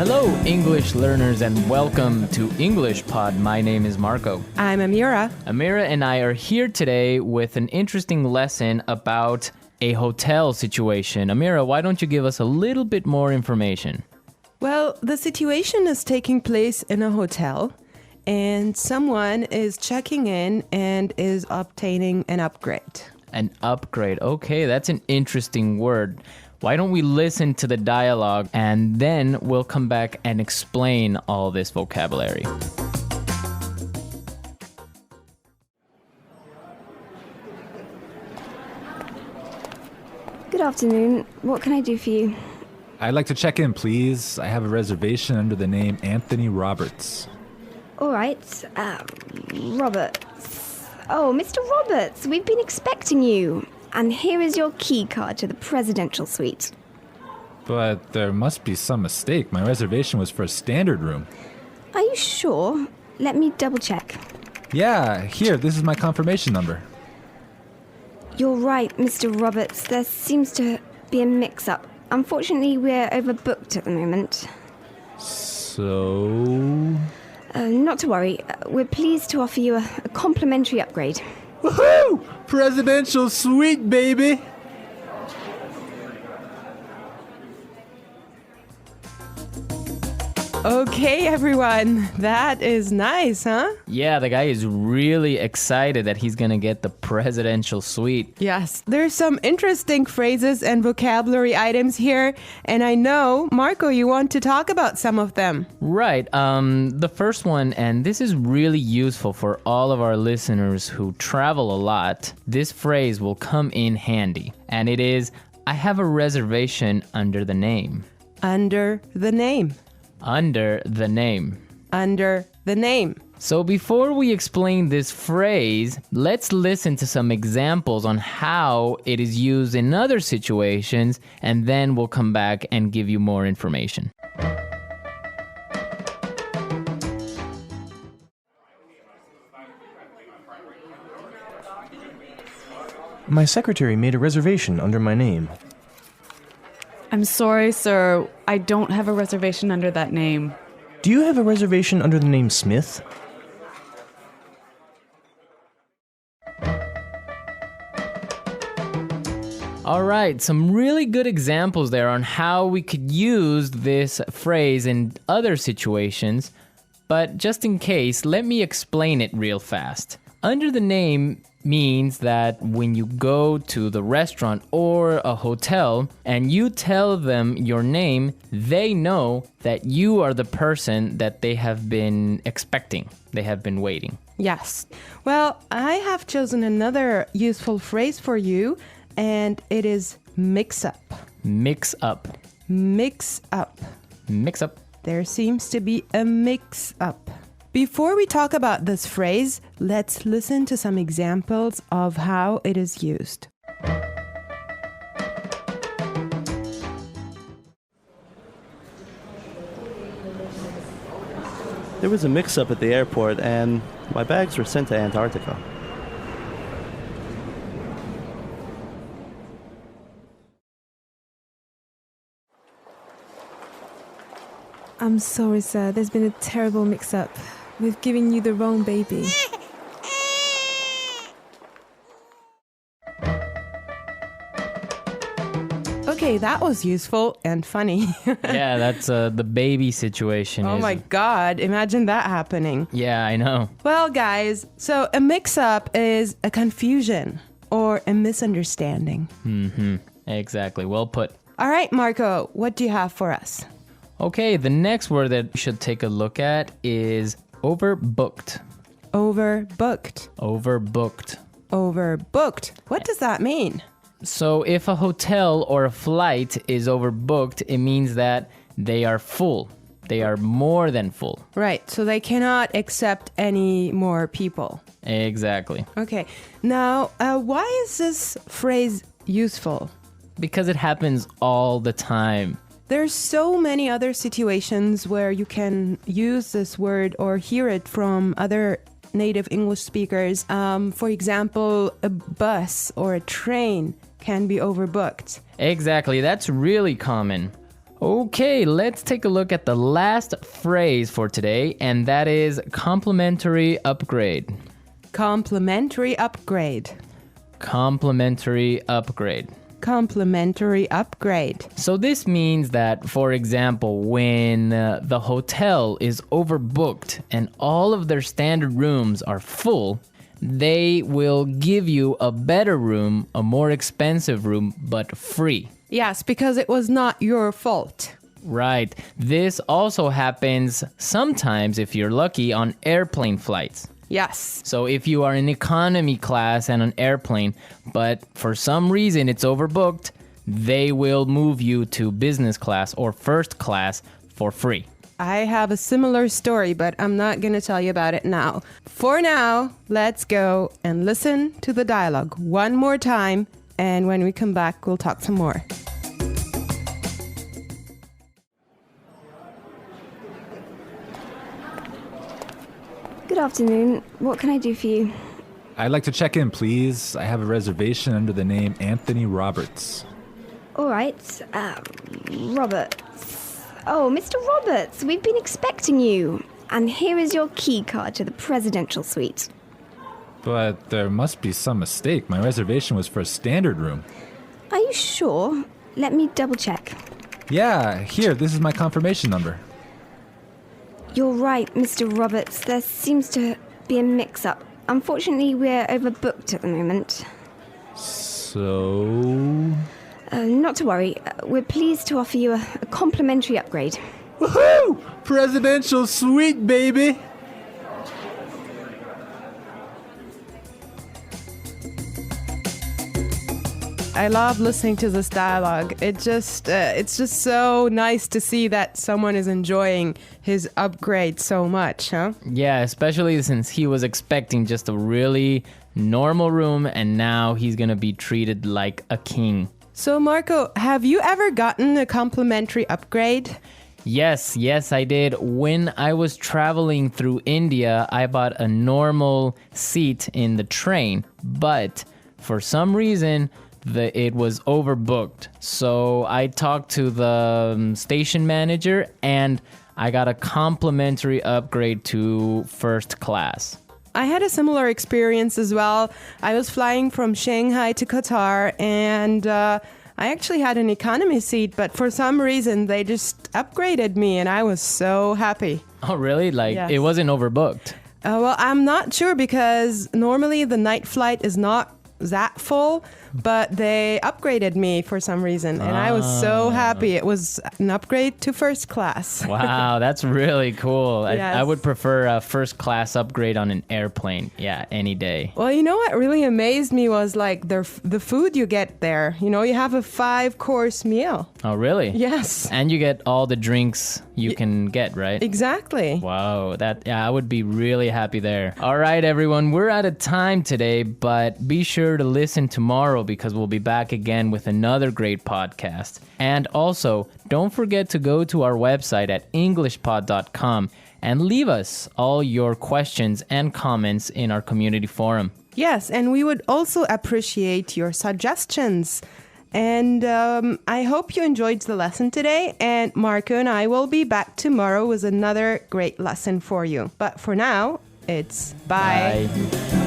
Hello, English learners, and welcome to EnglishPod. My name is Marco. I'm Amira. Amira and I are here today with an interesting lesson about a hotel situation. Amira, why don't you give us a little bit more information? Well, the situation is taking place in a hotel, and someone is checking in and is obtaining an upgrade. An upgrade. Okay, that's an interesting word. Why don't we listen to the dialogue and then we'll come back and explain all this vocabulary. Good afternoon. What can I do for you? I'd like to check in, please. I have a reservation under the name Anthony Roberts. All right. Roberts. Oh, Mr. Roberts, we've been expecting you. And here is your key card to the presidential suite. But there must be some mistake. My reservation was for a standard room. Are you sure? Let me double check. Yeah, here, this is my confirmation number. You're right, Mr. Roberts. There seems to be a mix-up. Unfortunately, we're overbooked at the moment. So... Not to worry. We're pleased to offer you a complimentary upgrade. Woohoo! Presidential suite, baby! Okay, everyone. That is nice, huh? Yeah, the guy is really excited that he's gonna get the presidential suite. Yes, there's some interesting phrases and vocabulary items here, and I know, Marco, you want to talk about some of them. Right. The first one, and this is really useful for all of our listeners who travel a lot. This phrase will come in handy, and it is, I have a reservation under the name. Under the name. Under the name. Under the name. So before we explain this phrase, let's listen to some examples on how it is used in other situations, and then we'll come back and give you more information. My secretary made a reservation under my name. I'm sorry, sir. I don't have a reservation under that name. Do you have a reservation under the name Smith? All right, some really good examples there on how we could use this phrase in other situations, but just in case, let me explain it real fast. Under the name means that when you go to the restaurant or a hotel and you tell them your name, they know that you are the person that they have been expecting. They have been waiting. Yes. Well, I have chosen another useful phrase for you, and it is mix up. Mix up. Mix up. Mix up. There seems to be a mix up. Before we talk about this phrase, let's listen to some examples of how it is used. There was a mix-up at the airport and my bags were sent to Antarctica. I'm sorry, sir. There's been a terrible mix-up. We've given you the wrong baby. Okay, that was useful and funny. Yeah, that's the baby situation. Oh my God, imagine that happening. Yeah, I know. Well, guys, so a mix-up is a confusion or a misunderstanding. Mm-hmm. Exactly. Well put. All right, Marco, what do you have for us? Okay, the next word that we should take a look at is overbooked. Overbooked. Overbooked. Overbooked. What does that mean? So if a hotel or a flight is overbooked, it means that they are full. They are more than full. Right, so they cannot accept any more people. Exactly. Okay, now why is this phrase useful? Because it happens all the time. There's so many other situations where you can use this word or hear it from other native English speakers. For example, a bus or a train can be overbooked. Exactly, that's really common. Okay, let's take a look at the last phrase for today, and that is complimentary upgrade. Complimentary upgrade. Complimentary upgrade. Complimentary upgrade. So this means that, for example, when the hotel is overbooked and all of their standard rooms are full, they will give you a better room, a more expensive room, but free. Yes, because it was not your fault. Right. This also happens sometimes, if you're lucky, on airplane flights. Yes. So if you are in economy class and an airplane, but for some reason it's overbooked, they will move you to business class or first class for free. I have a similar story, but I'm not going to tell you about it now. For now, let's go and listen to the dialogue one more time, and when we come back, we'll talk some more. Good afternoon. What can I do for you? I'd like to check in, please. I have a reservation under the name Anthony Roberts. All right. Roberts. Oh, Mr. Roberts, we've been expecting you. And here is your key card to the presidential suite. But there must be some mistake. My reservation was for a standard room. Are you sure? Let me double check. Yeah, here, this is my confirmation number. You're right, Mr. Roberts. There seems to be a mix-up. Unfortunately, we're overbooked at the moment. So... Not to worry. We're pleased to offer you a complimentary upgrade. Woohoo! Presidential suite, baby! I love listening to this dialogue. It's just so nice to see that someone is enjoying his upgrade so much, huh? Yeah, especially since he was expecting just a really normal room and now he's gonna be treated like a king. So Marco, have you ever gotten a complimentary upgrade? Yes, I did. When I was traveling through India, I bought a normal seat in the train, but for some reason, it was overbooked. So I talked to the station manager and I got a complimentary upgrade to first class. I had a similar experience as well. I was flying from Shanghai to Qatar and I actually had an economy seat, but for some reason they just upgraded me and I was so happy. Oh, really? Like, Yes. It wasn't overbooked? Well, I'm not sure because normally the night flight is not that full, but they upgraded me for some reason and I was so happy. It was an upgrade to first class. Wow, that's really cool. Yes. I would prefer a first class upgrade on an airplane. Yeah, any day. Well, you know what really amazed me was like the food you get there. You know, you have a 5-course meal. Oh, really? Yes. And you get all the drinks you can get, right? Exactly. Wow, I would be really happy there. All right, everyone, we're out of time today, but be sure to listen tomorrow because we'll be back again with another great podcast. And also, don't forget to go to our website at EnglishPod.com and leave us all your questions and comments in our community forum. Yes, and we would also appreciate your suggestions. And I hope you enjoyed the lesson today. And Marco and I will be back tomorrow with another great lesson for you. But for now, it's bye. Bye.